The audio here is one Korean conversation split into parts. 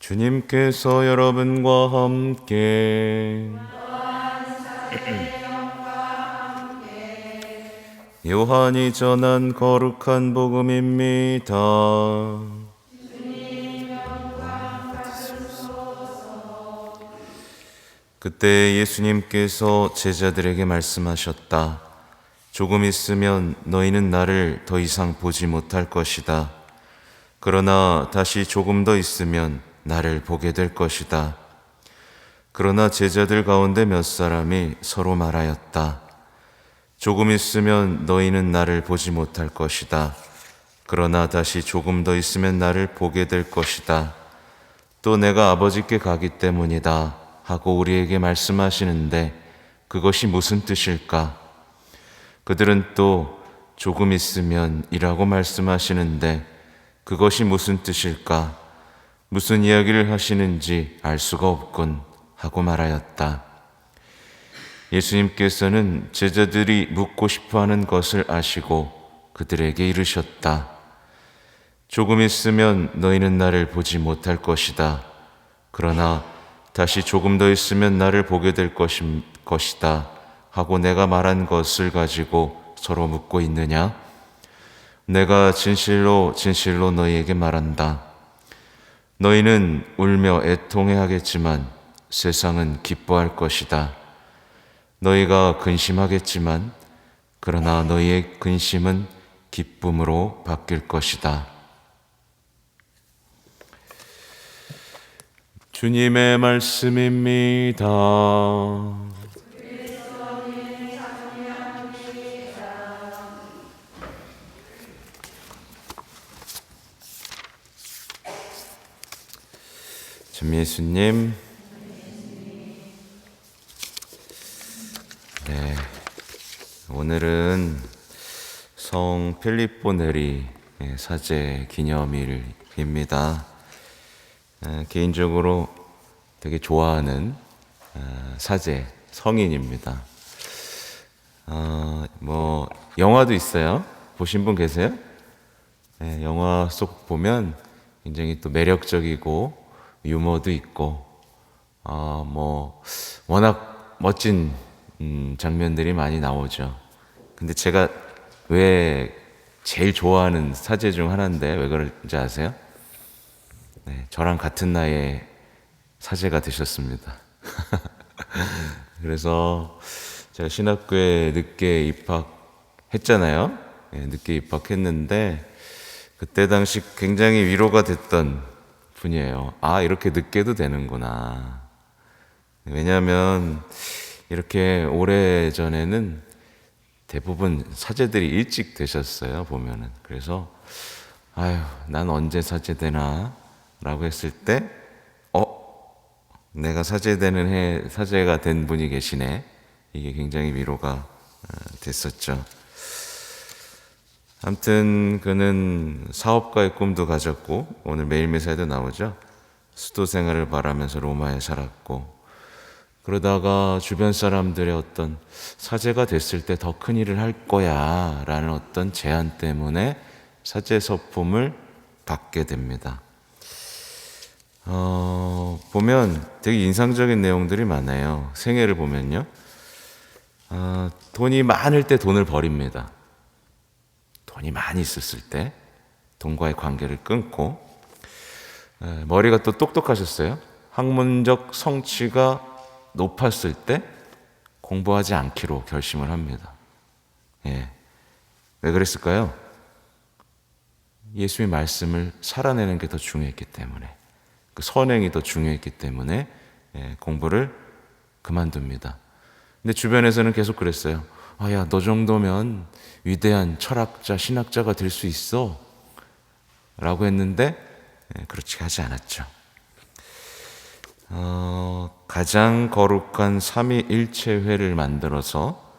주님께서 여러분과 함께 요한이 전한 거룩한 복음입니다. 그때 예수님께서 제자들에게 말씀하셨다. 조금 있으면 너희는 나를 더 이상 보지 못할 것이다. 그러나 다시 조금 더 있으면 나를 보게 될 것이다. 그러나 제자들 가운데 몇 사람이 서로 말하였다. 조금 있으면 너희는 나를 보지 못할 것이다. 그러나 다시 조금 더 있으면 나를 보게 될 것이다. 또 내가 아버지께 가기 때문이다 하고 우리에게 말씀하시는데 그것이 무슨 뜻일까? 그들은 또 조금 있으면 이라고 말씀하시는데 그것이 무슨 뜻일까? 무슨 이야기를 하시는지 알 수가 없군 하고 말하였다. 예수님께서는 제자들이 묻고 싶어하는 것을 아시고 그들에게 이르셨다. 조금 있으면 너희는 나를 보지 못할 것이다. 그러나 다시 조금 더 있으면 나를 보게 될 것이다 하고 내가 말한 것을 가지고 서로 묻고 있느냐? 내가 진실로 진실로 너희에게 말한다. 너희는 울며 애통해하겠지만 세상은 기뻐할 것이다. 너희가 근심하겠지만 그러나 너희의 근심은 기쁨으로 바뀔 것이다. 주님의 말씀입니다. 참 예수님, 네, 오늘은 성 필립보 네리 사제 기념일입니다. 개인적으로 되게 좋아하는 사제 성인입니다. 영화도 있어요. 보신 분 계세요? 네, 영화 속 보면 굉장히 또 매력적이고 유머도 있고 워낙 멋진 장면들이 많이 나오죠. 근데 제가 왜 제일 좋아하는 사제 중 하나인데 왜 그런지 아세요? 네, 저랑 같은 나이에 사제가 되셨습니다. 그래서 제가 신학교에 늦게 입학했잖아요. 네, 늦게 입학했는데 그때 당시 굉장히 위로가 됐던 분이에요. 아, 이렇게 늦게도 되는구나. 왜냐하면 이렇게 오래전에는 대부분 사제들이 일찍 되셨어요, 보면은. 그래서 아유, 난 언제 사제 되나? 라고 했을 때 내가 사제되는 해 사제가 된 분이 계시네. 이게 굉장히 위로가 됐었죠. 아무튼 그는 사업가의 꿈도 가졌고 오늘 매일 메사에도 나오죠. 수도 생활을 바라면서 로마에 살았고 그러다가 주변 사람들의 어떤 사제가 됐을 때 더 큰 일을 할 거야 라는 어떤 제안 때문에 사제 서품을 받게 됩니다. 보면 되게 인상적인 내용들이 많아요. 생애를 보면요. 돈이 많을 때 돈을 버립니다. 돈이 많이 있었을 때 돈과의 관계를 끊고 머리가 또 똑똑하셨어요. 학문적 성취가 높았을 때 공부하지 않기로 결심을 합니다. 예. 왜 그랬을까요? 예수의 말씀을 살아내는 게 더 중요했기 때문에 그 선행이 더 중요했기 때문에 공부를 그만둡니다. 근데 주변에서는 계속 그랬어요. 야, 너 정도면 위대한 철학자, 신학자가 될 수 있어 라고 했는데 그렇지 하지 않았죠. 가장 거룩한 삼위일체회를 만들어서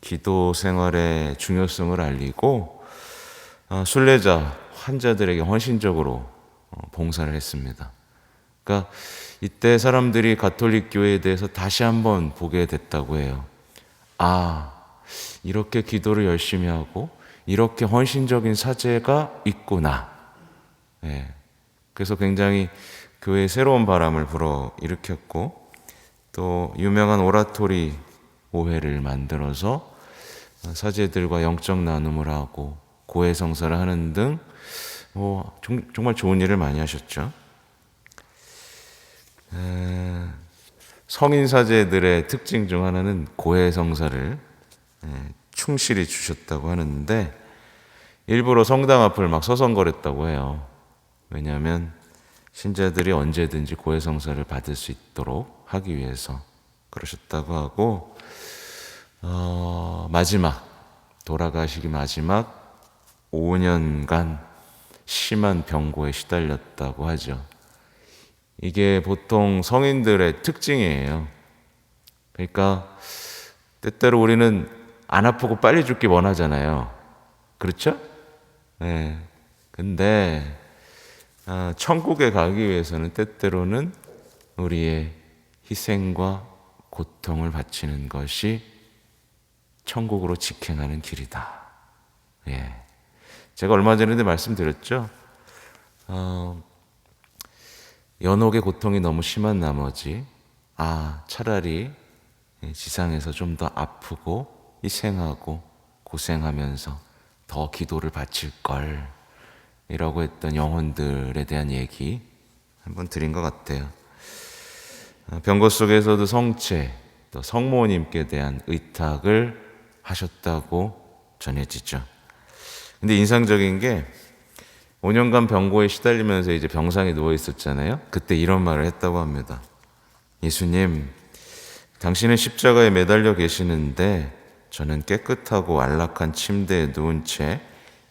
기도 생활의 중요성을 알리고 순례자, 환자들에게 헌신적으로 봉사를 했습니다. 그러니까 이때 사람들이 가톨릭 교회에 대해서 다시 한번 보게 됐다고 해요. 이렇게 기도를 열심히 하고 이렇게 헌신적인 사제가 있구나. 그래서 굉장히 교회에 새로운 바람을 불어 일으켰고, 또 유명한 오라토리 오회를 만들어서 사제들과 영적 나눔을 하고 고해성사를 하는 등 정말 좋은 일을 많이 하셨죠. 성인 사제들의 특징 중 하나는 고해성사를 충실히 주셨다고 하는데, 일부러 성당 앞을 막 서성거렸다고 해요. 왜냐하면 신자들이 언제든지 고해성사를 받을 수 있도록 하기 위해서 그러셨다고 하고, 돌아가시기 마지막 5년간 심한 병고에 시달렸다고 하죠. 이게 보통 성인들의 특징이에요. 그러니까 때때로 우리는 안 아프고 빨리 죽기 원하잖아요. 그렇죠? 네. 근데 천국에 가기 위해서는 때때로는 우리의 희생과 고통을 바치는 것이 천국으로 직행하는 길이다. 예. 제가 얼마 전에도 말씀드렸죠. 연옥의 고통이 너무 심한 나머지 차라리 지상에서 좀 더 아프고 희생하고 고생하면서 더 기도를 바칠 걸, 이라고 했던 영혼들에 대한 얘기 한번 드린 것 같아요. 병고 속에서도 성체, 또 성모님께 대한 의탁을 하셨다고 전해지죠. 근데 인상적인 게 5년간 병고에 시달리면서 이제 병상에 누워 있었잖아요. 그때 이런 말을 했다고 합니다. 예수님, 당신은 십자가에 매달려 계시는데 저는 깨끗하고 안락한 침대에 누운 채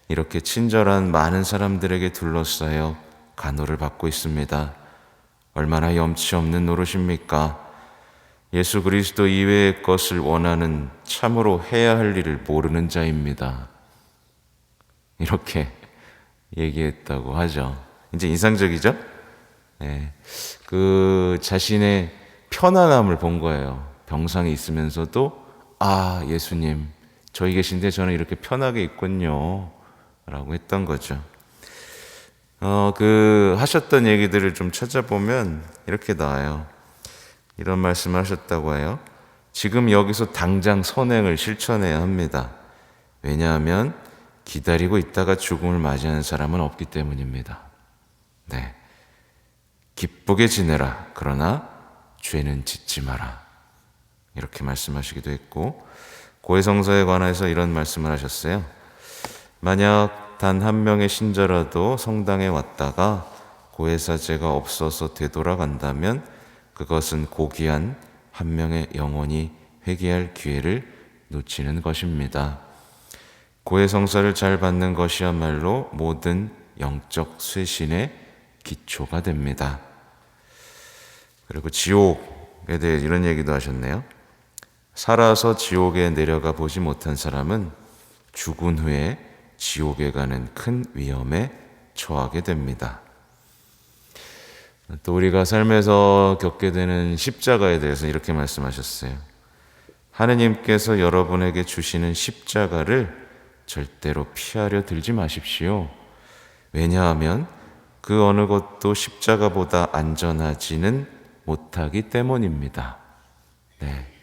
이렇게 친절한 많은 사람들에게 둘러싸여 간호를 받고 있습니다. 얼마나 염치 없는 노릇입니까? 예수 그리스도 이외의 것을 원하는 참으로 해야 할 일을 모르는 자입니다. 이렇게 얘기했다고 하죠. 이제 인상적이죠? 네. 그 자신의 편안함을 본 거예요. 병상에 있으면서도 예수님, 저희 계신데 저는 이렇게 편하게 있군요, 라고 했던 거죠. 하셨던 얘기들을 좀 찾아보면 이렇게 나와요. 이런 말씀을 하셨다고 해요. 지금 여기서 당장 선행을 실천해야 합니다. 왜냐하면 기다리고 있다가 죽음을 맞이하는 사람은 없기 때문입니다. 네. 기쁘게 지내라. 그러나 죄는 짓지 마라. 이렇게 말씀하시기도 했고, 고해성사에 관해서 이런 말씀을 하셨어요. 만약 단 한 명의 신자라도 성당에 왔다가 고해사제가 없어서 되돌아간다면 그것은 고귀한 한 명의 영혼이 회개할 기회를 놓치는 것입니다. 고해성사를 잘 받는 것이야말로 모든 영적 쇄신의 기초가 됩니다. 그리고 지옥에 대해 이런 얘기도 하셨네요. 살아서 지옥에 내려가 보지 못한 사람은 죽은 후에 지옥에 가는 큰 위험에 처하게 됩니다. 또 우리가 삶에서 겪게 되는 십자가에 대해서 이렇게 말씀하셨어요. 하느님께서 여러분에게 주시는 십자가를 절대로 피하려 들지 마십시오. 왜냐하면 그 어느 것도 십자가보다 안전하지는 못하기 때문입니다. 네.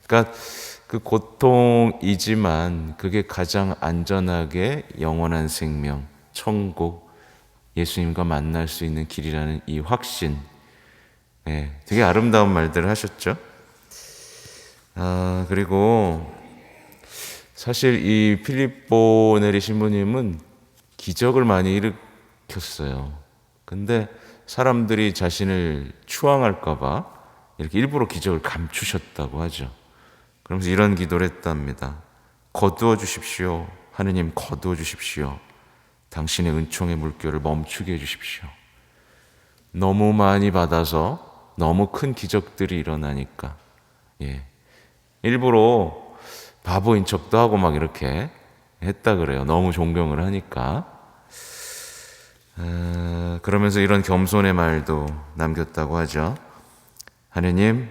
그러니까 그 고통이지만 그게 가장 안전하게 영원한 생명, 천국, 예수님과 만날 수 있는 길이라는 이 확신. 네, 되게 아름다운 말들을 하셨죠. 그리고 사실 이 필립보 네리 신부님은 기적을 많이 일으켰어요. 근데 사람들이 자신을 추앙할까봐 이렇게 일부러 기적을 감추셨다고 하죠. 그러면서 이런 기도를 했답니다. 거두어 주십시오. 하느님, 거두어 주십시오. 당신의 은총의 물결을 멈추게 해주십시오. 너무 많이 받아서 너무 큰 기적들이 일어나니까 일부러 바보인 척도 하고 막 이렇게 했다 그래요. 너무 존경을 하니까. 그러면서 이런 겸손의 말도 남겼다고 하죠. 하느님,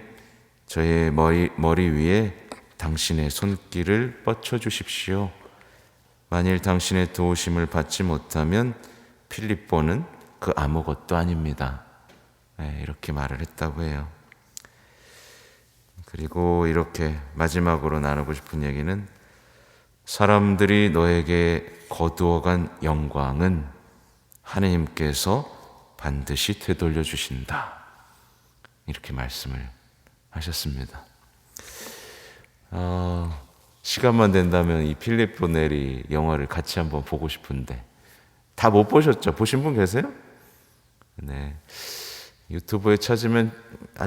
저의 머리 위에 당신의 손길을 뻗쳐 주십시오. 만일 당신의 도우심을 받지 못하면 필립보는 그 아무것도 아닙니다. 이렇게 말을 했다고 해요. 그리고 이렇게 마지막으로 나누고 싶은 얘기는 사람들이 너에게 거두어간 영광은 하느님께서 반드시 되돌려 주신다. 이렇게 말씀을 하셨습니다. 시간만 된다면 이 필립 보넬이 영화를 같이 한번 보고 싶은데 다 못 보셨죠? 보신 분 계세요? 네. 유튜브에 찾으면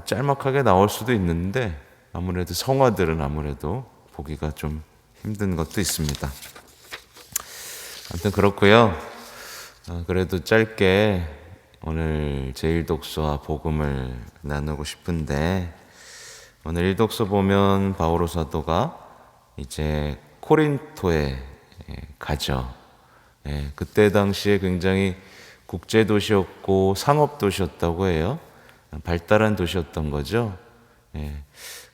짤막하게 나올 수도 있는데 아무래도 성화들은 아무래도 보기가 좀 힘든 것도 있습니다. 아무튼 그렇고요. 그래도 짧게 오늘 제1독서와 복음을 나누고 싶은데 오늘 1독서 보면 바오로 사도가 이제 코린토에 가죠. 그때 당시에 굉장히 국제도시였고 상업도시였다고 해요. 발달한 도시였던 거죠.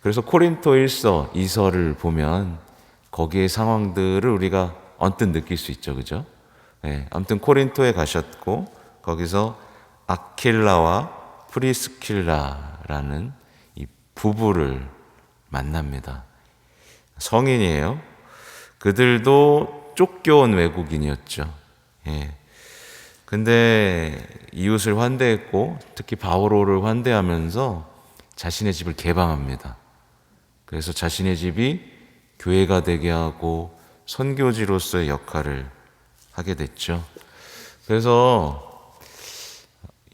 그래서 코린토 1서, 2서를 보면 거기의 상황들을 우리가 언뜻 느낄 수 있죠. 그죠? 아무튼 코린토에 가셨고 거기서 아킬라와 프리스킬라라는 이 부부를 만납니다. 성인이에요. 그들도 쫓겨온 외국인이었죠. 근데 이웃을 환대했고 특히 바오로를 환대하면서 자신의 집을 개방합니다. 그래서 자신의 집이 교회가 되게 하고 선교지로서의 역할을 하게 됐죠. 그래서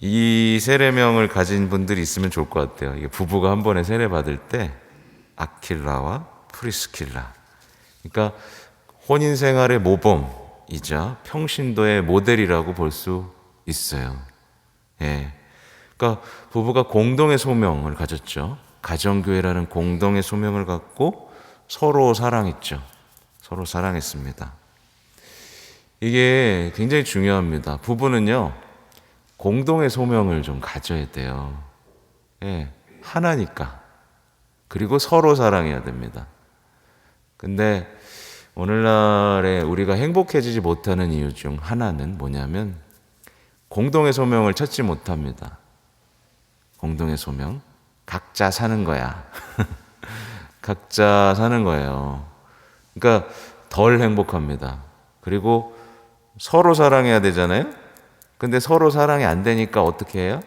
이 세례명을 가진 분들이 있으면 좋을 것 같아요. 이게 부부가 한 번에 세례 받을 때 아킬라와 프리스킬라. 그러니까 혼인 생활의 모범이자 평신도의 모델이라고 볼 수 있어요. 그러니까 부부가 공동의 소명을 가졌죠. 가정교회라는 공동의 소명을 갖고 서로 사랑했죠. 서로 사랑했습니다. 이게 굉장히 중요합니다. 부부는요, 공동의 소명을 좀 가져야 돼요. 하나니까. 그리고 서로 사랑해야 됩니다. 근데 오늘날에 우리가 행복해지지 못하는 이유 중 하나는 뭐냐면 공동의 소명을 찾지 못합니다. 공동의 소명. 각자 사는 거야. 각자 사는 거예요. 그러니까 덜 행복합니다. 그리고 서로 사랑해야 되잖아요. 근데 서로 사랑이 안 되니까 어떻게 해요?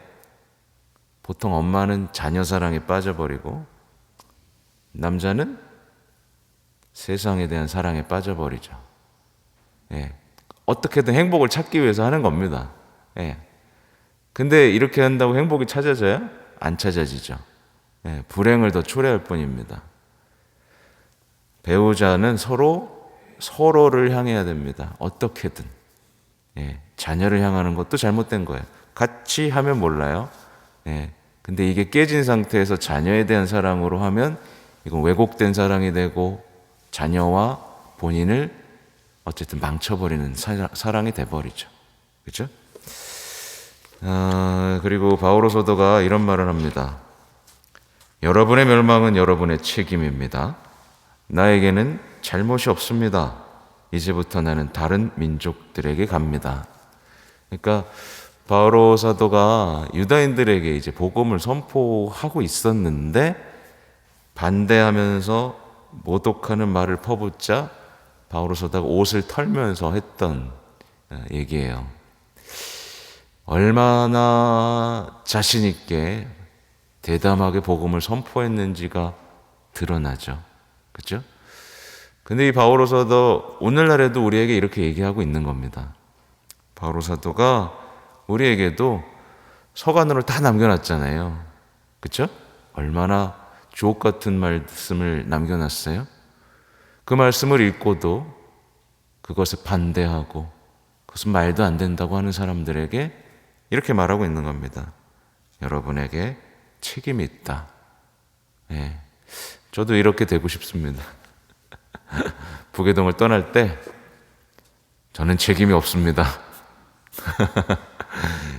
보통 엄마는 자녀 사랑에 빠져버리고 남자는 세상에 대한 사랑에 빠져버리죠. 어떻게든 행복을 찾기 위해서 하는 겁니다. 근데 이렇게 한다고 행복이 찾아져요? 안 찾아지죠. 불행을 더 초래할 뿐입니다. 배우자는 서로를 향해야 됩니다. 어떻게든. 자녀를 향하는 것도 잘못된 거예요. 같이 하면 몰라요. 근데 이게 깨진 상태에서 자녀에 대한 사랑으로 하면 이건 왜곡된 사랑이 되고 자녀와 본인을 어쨌든 망쳐버리는 사랑이 돼버리죠. 그렇죠? 그리고 바오로 사도가 이런 말을 합니다. 여러분의 멸망은 여러분의 책임입니다. 나에게는 잘못이 없습니다. 이제부터 나는 다른 민족들에게 갑니다. 그러니까 바오로 사도가 유다인들에게 이제 복음을 선포하고 있었는데 반대하면서 모독하는 말을 퍼붓자 바오로 사도가 옷을 털면서 했던 얘기예요. 얼마나 자신 있게 대담하게 복음을 선포했는지가 드러나죠. 그렇죠? 근데 이 바오로 사도 오늘날에도 우리에게 이렇게 얘기하고 있는 겁니다. 바오로 사도가 우리에게도 서간으로 다 남겨놨잖아요. 그렇죠? 얼마나 주옥 같은 말씀을 남겨놨어요. 그 말씀을 읽고도 그것에 반대하고 그것은 말도 안 된다고 하는 사람들에게 이렇게 말하고 있는 겁니다. 여러분에게 책임이 있다. 저도 이렇게 되고 싶습니다. 부계동을 떠날 때 저는 책임이 없습니다.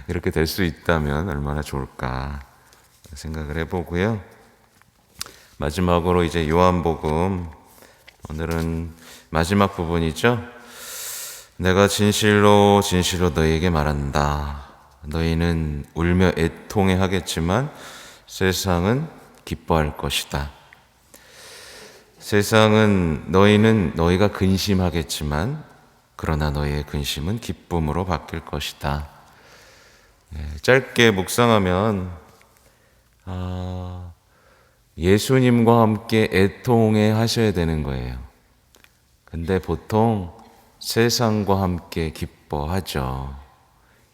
이렇게 될 수 있다면 얼마나 좋을까 생각을 해보고요. 마지막으로 이제 요한복음, 오늘은 마지막 부분이죠. 내가 진실로 진실로 너희에게 말한다. 너희는 울며 애통해 하겠지만 세상은 기뻐할 것이다. 세상은 너희가 근심하겠지만 그러나 너희의 근심은 기쁨으로 바뀔 것이다. 짧게 묵상하면 예수님과 함께 애통해 하셔야 되는 거예요. 근데 보통 세상과 함께 기뻐하죠.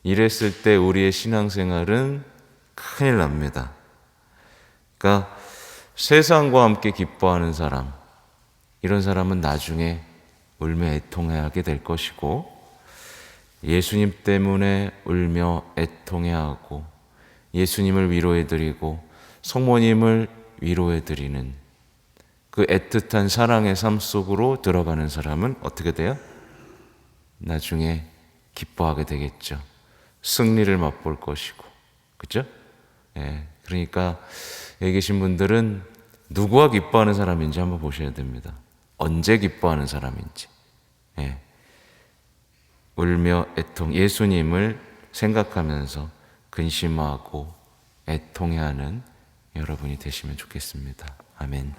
이랬을 때 우리의 신앙생활은 큰일 납니다. 그러니까 세상과 함께 기뻐하는 사람, 이런 사람은 나중에 울며 애통해하게 될 것이고, 예수님 때문에 울며 애통해하고 예수님을 위로해드리고 성모님을 위로해드리는 그 애틋한 사랑의 삶 속으로 들어가는 사람은 어떻게 돼요? 나중에 기뻐하게 되겠죠. 승리를 맛볼 것이고, 그렇죠? 그러니까 여기 계신 분들은 누구와 기뻐하는 사람인지 한번 보셔야 됩니다. 언제 기뻐하는 사람인지. 울며 애통, 예수님을 생각하면서 근심하고 애통해하는 여러분이 되시면 좋겠습니다. 아멘.